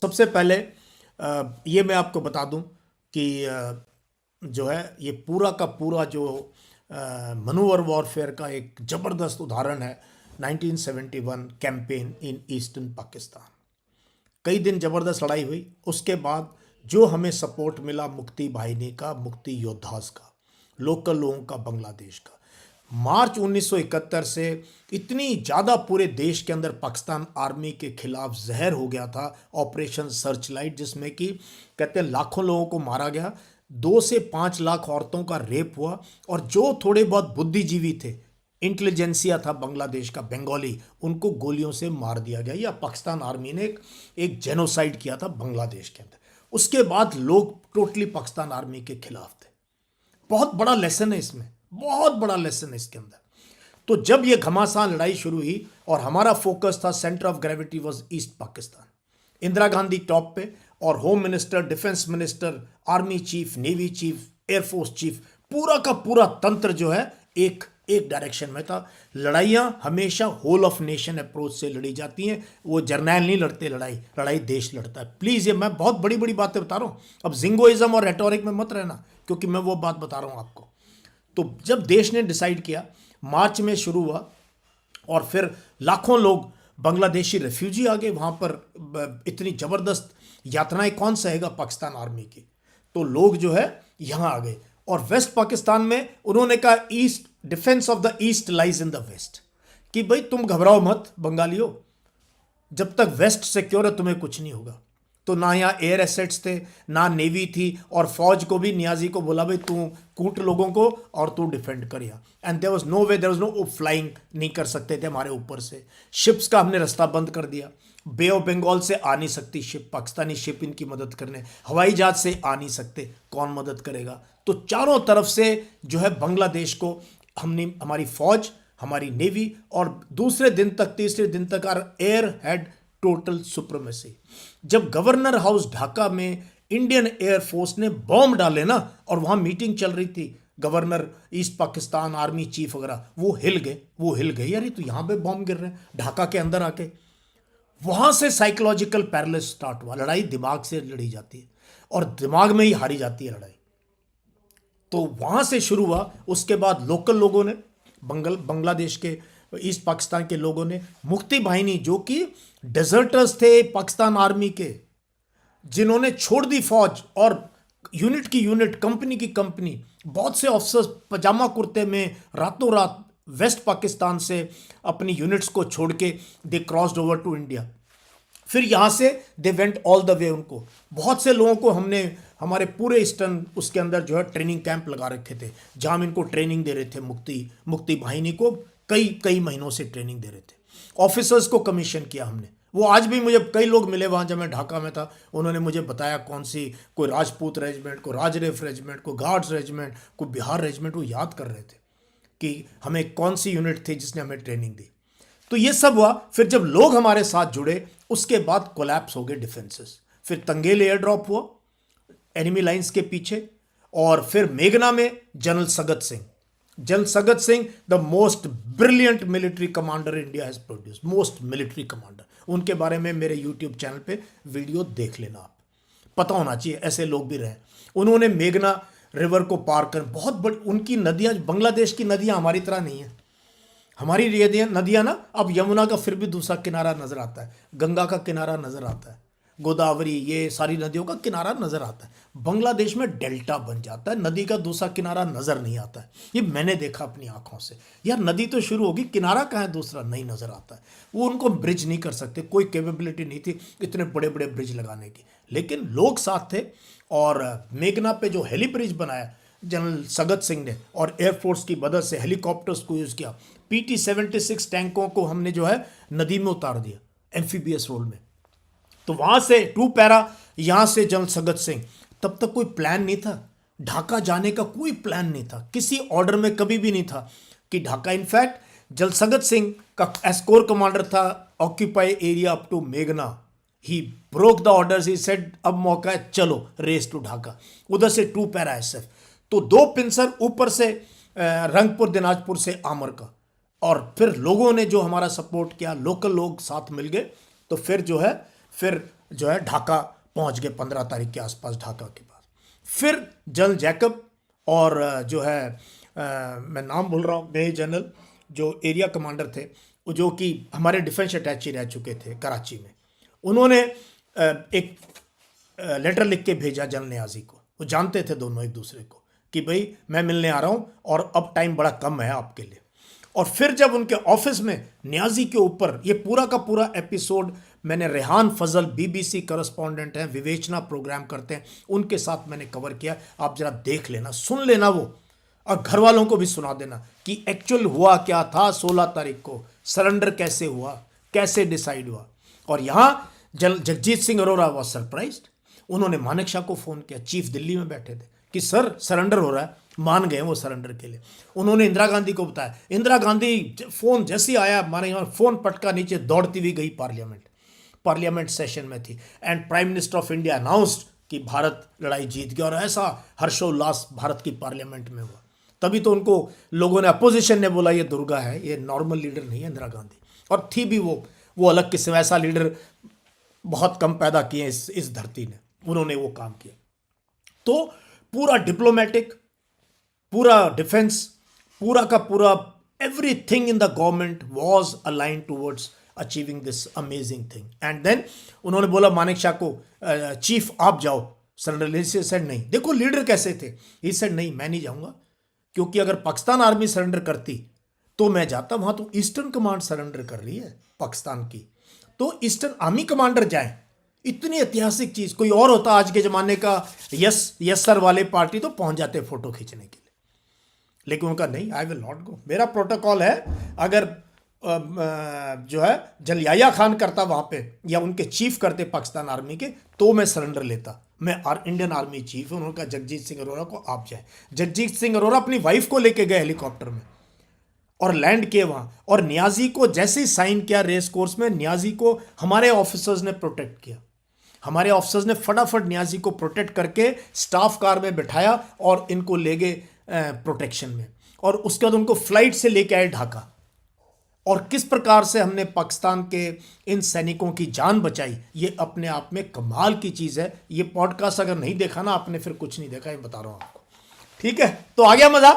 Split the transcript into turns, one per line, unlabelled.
सबसे पहले ये मैं आपको बता दूं कि जो है ये पूरा का पूरा जो मनूवर वॉरफेयर का एक ज़बरदस्त उदाहरण है 1971 कैंपेन इन ईस्टर्न पाकिस्तान। कई दिन ज़बरदस्त लड़ाई हुई, उसके बाद जो हमें सपोर्ट मिला मुक्ति बाहिनी का, मुक्ति योद्धास का, लोकल लोगों का, बांग्लादेश का। मार्च 1971 से इतनी ज़्यादा पूरे देश के अंदर पाकिस्तान आर्मी के खिलाफ जहर हो गया था, ऑपरेशन सर्च लाइट, जिसमें कि कहते हैं लाखों लोगों को मारा गया, 2 से 5 लाख औरतों का रेप हुआ, और जो थोड़े बहुत बुद्धिजीवी थे, इंटेलिजेंसिया था बांग्लादेश का, बंगाली, उनको गोलियों से मार दिया गया। या पाकिस्तान आर्मी ने एक जेनोसाइड किया था बांग्लादेश के अंदर। उसके बाद लोग टोटली पाकिस्तान आर्मी के खिलाफ थे। बहुत बड़ा लेसन है इसमें, बहुत बड़ा लेसन है इसके अंदर। तो जब ये घमासान लड़ाई शुरू हुई और हमारा फोकस था, centre of gravity was east Pakistan, Indira Gandhi top पे, और home minister, defence minister, army chief, navy chief, air force chief, पूरा का पूरा तंत्र जो है एक डायरेक्शन में था। लड़ाइयाँ हमेशा होल ऑफ नेशन अप्रोच से लड़ी जाती हैं, वो जर्नैल नहीं लड़ते लड़ाई देश लड़ता है। प्लीज़, ये मैं बहुत बड़ी बड़ी बातें बता रहा हूँ, अब जिंगोइज्म और रेटोरिक में मत रहना, क्योंकि मैं वो बात बता रहा हूँ आपको। तो जब देश ने डिसाइड किया, मार्च में शुरू हुआ, और फिर लाखों लोग बांग्लादेशी रेफ्यूजी आ गए वहाँ पर। इतनी ज़बरदस्त यातनाएं कौन सहेगा पाकिस्तान आर्मी की, तो लोग जो है यहाँ आ गए। और वेस्ट पाकिस्तान में उन्होंने कहा, east, defence of the east lies in the west, कि भाई तुम घबराओ मत बंगालियों, जब तक वेस्ट सिक्योर है तुम्हें कुछ नहीं होगा। तो ना यहाँ एयर एसेट्स थे, ना नेवी थी, और फौज को भी नियाजी को बोला, भाई तू कूट लोगों को और तू डिफेंड कर यहाँ। And there was no way, there was no flying, नहीं कर सकते थे हमारे ऊपर से। शिप्स का हमने रास्ता बंद कर दिया, बे ऑफ बंगाल से आ नहीं सकती शिप, पाकिस्तानी शिप इनकी मदद करने, हवाई जहाज से आ नहीं सकते, कौन मदद करेगा। तो चारों तरफ से जो है बांग्लादेश को हमने, हमारी फौज, हमारी नेवी, और दूसरे दिन तक, तीसरे दिन तक our air had total supremacy. जब गवर्नर हाउस ढाका में इंडियन एयरफोर्स ने बॉम्ब डाले ना, और वहां मीटिंग चल रही थी, governor, east Pakistan army chief वगैरह, वो हिल गए, यार ये तो यहां पे बॉम्ब गिर रहे हैं ढाका के अंदर आके। वहां से साइकोलॉजिकल पैरालिसिस स्टार्ट हुआ। लड़ाई दिमाग से लड़ी जाती है, और दिमाग में ही हारी जाती है लड़ाई। तो वहां से शुरू हुआ। उसके बाद लोकल लोगों ने, बांग्लादेश के, ईस्ट पाकिस्तान के लोगों ने, मुक्ति बाहिनी, जो कि डेजर्टर्स थे पाकिस्तान आर्मी के, जिन्होंने छोड़ दी फौज, और यूनिट की यूनिट, कंपनी की कंपनी, बहुत से ऑफिसर्स पजामा कुर्ते में रातों रात वेस्ट पाकिस्तान से अपनी यूनिट्स को छोड़ के दे क्रॉस्ड ओवर टू इंडिया। फिर यहाँ से they went all the way. उनको, बहुत से लोगों को हमने हमारे पूरे ईस्टर्न उसके अंदर जो है ट्रेनिंग कैंप लगा रखे थे, जहाँ हम इनको ट्रेनिंग दे रहे थे, मुक्ति बाहिनी को कई महीनों से ट्रेनिंग दे रहे थे। ऑफिसर्स को कमीशन किया हमने। वो आज भी मुझे कई लोग मिले वहाँ जब मैं ढाका में था, उन्होंने मुझे बताया कौन सी, कोई राजपूत रेजिमेंट, कोई राजरेफ रेजिमेंट, कोई गार्ड्स रेजिमेंट, कोई बिहार रेजिमेंट, वो याद कर रहे थे कि हमें कौन सी यूनिट थी जिसने हमें ट्रेनिंग दी। तो ये सब हुआ। फिर जब लोग हमारे साथ जुड़े, उसके बाद कोलैप्स हो गए डिफेंसेस। फिर तंगेल एयर ड्रॉप हुआ एनिमी लाइंस के पीछे, और फिर मेघना में general Sagat Singh, the most brilliant military commander India has produce, most military commander. उनके बारे में मेरे यूट्यूब चैनल पे वीडियो देख लेना, आप, पता होना चाहिए, ऐसे लोग भी रहे। उन्होंने मेघना रिवर को पार कर, बहुत बड़ी उनकी नदियाँ, बांग्लादेश की नदियाँ हमारी तरह नहीं है। हमारी नदियाँ ना, अब यमुना का फिर भी दूसरा किनारा नजर आता है, गंगा का किनारा नजर आता है, गोदावरी, ये सारी नदियों का किनारा नजर आता है। बांग्लादेश में डेल्टा बन जाता है, नदी का दूसरा किनारा नजर नहीं आता है। ये मैंने देखा अपनी आंखों से। यार नदी तो शुरू होगी, किनारा कहाँ है दूसरा, नहीं नजर आता है। वो उनको ब्रिज नहीं कर सकते, कोई कैपेबिलिटी नहीं थी इतने बड़े बड़े ब्रिज लगाने की, लेकिन लोग साथ थे। और मेघना पे जो हेली ब्रिज बनाया जनरल सगत सिंह ने, और एयरफोर्स की मदद से हेलीकॉप्टर्स को यूज़ किया, PT-76 टैंकों को हमने जो है नदी में उतार दिया एम्फीबियस रोल में। तो वहां से 2 पैरा, यहां से जनरल सगत सिंह। तब तक कोई प्लान नहीं था ढाका जाने का, कोई प्लान नहीं था, किसी ऑर्डर में कभी भी नहीं था कि ढाका। इनफैक्ट जनरल सगत सिंह का एस्कोर कमांडर था, ऑक्यूपाई एरिया अप टू मेघना। He broke the orders, he said अब मौका है, चलो रेस टू ढाका। उधर से 2 पैरा SF, तो 2 पिंसर, ऊपर से रंगपुर दिनाजपुर से आमर का। और फिर लोगों ने जो हमारा सपोर्ट किया, लोकल लोग साथ मिल गए, तो फिर जो है, फिर जो है ढाका पहुंच गए 15 तारीख के आसपास ढाका के पास। फिर जनरल जैकब और जो है मैं नाम भूल रहा हूँ, मेजर जनरल जो एरिया कमांडर थे, जो कि हमारे डिफेंस अटैची रह चुके थे कराची में, उन्होंने एक लेटर लिख के भेजा जनरल नियाजी को। वो जानते थे दोनों एक दूसरे को कि भाई मैं मिलने आ रहा हूँ और अब टाइम बड़ा कम है आपके लिए। और फिर जब उनके ऑफिस में नियाजी के ऊपर ये पूरा का पूरा एपिसोड मैंने रेहान फजल बीबीसी करस्पॉन्डेंट हैं, विवेचना प्रोग्राम करते हैं, उनके साथ मैंने कवर किया। आप जरा देख लेना, सुन लेना वो, और घर वालों को भी सुना देना कि एक्चुअल हुआ क्या था 16 तारीख को, सरेंडर कैसे हुआ, कैसे डिसाइड हुआ। और यहाँ जगजीत सिंह अरोरा वॉज सरप्राइज्ड। उन्होंने मानेक शाह को फ़ोन किया, चीफ दिल्ली में बैठे थे, कि सर सरेंडर हो रहा है। मान गए वो सरेंडर के लिए। उन्होंने इंदिरा गांधी को बताया। इंदिरा गांधी फ़ोन जैसे ही आया, माने फ़ोन पटका नीचे, दौड़ती हुई गई पार्लियामेंट सेशन में थी। And prime minister of India announced कि भारत लड़ाई जीत गया। और ऐसा हर्षोल्लास भारत की पार्लियामेंट में हुआ। तभी तो उनको लोगों ने, अपोजिशन ने बोला ये दुर्गा है, ये नॉर्मल लीडर नहीं है इंदिरा गांधी। और थी भी वो अलग किस्म, ऐसा लीडर बहुत कम पैदा किए इस धरती ने, उन्होंने वो काम किया। तो पूरा डिप्लोमेटिक, पूरा डिफेंस, पूरा का पूरा everything in the government was align towards achieving this amazing thing. And then उन्होंने बोला मानेक शाह को, चीफ आप जाओ सरेंडर। ही सेड नहीं। देखो लीडर कैसे थे। ही सेड नहीं, मैं नहीं जाऊंगा, क्योंकि अगर पाकिस्तान आर्मी सरेंडर करती तो मैं जाता। वहां तो ईस्टर्न कमांड सरेंडर कर रही है पाकिस्तान की, तो ईस्टर्न आर्मी कमांडर जाए। इतनी ऐतिहासिक चीज, कोई और होता आज के जमाने का यस सर वाले पार्टी तो पहुंच जाते फोटो खींचने के लिए। लेकिन उनका नहीं, आई विल नॉट गो। मेरा प्रोटोकॉल है, अगर जो है जलियाया खान करता वहां पे, या उनके चीफ करते पाकिस्तान आर्मी के, तो मैं सरेंडर लेता। मैं इंडियन आर्मी चीफ हूं। उन्होंने कहा जगजीत सिंह अरोरा को आप जाए। जगजीत सिंह अरोरा अपनी वाइफ को लेके गए हेलीकॉप्टर में और लैंड किए वहां। और नियाजी को जैसे ही साइन किया रेस कोर्स में, नियाजी को हमारे ऑफिसर्स ने प्रोटेक्ट किया। हमारे ऑफिसर्स ने फटाफट नियाजी को प्रोटेक्ट करके स्टाफ कार में बिठाया और इनको ले गए प्रोटेक्शन में। और उसके बाद उनको फ्लाइट से लेके आए ढाका। और किस प्रकार से हमने पाकिस्तान के इन सैनिकों की जान बचाई, ये अपने आप में कमाल की चीज़ है। ये पॉडकास्ट अगर नहीं देखा ना आपने, फिर कुछ नहीं देखा, ये बता रहा हूँ आपको। ठीक है, तो आ गया मज़ा।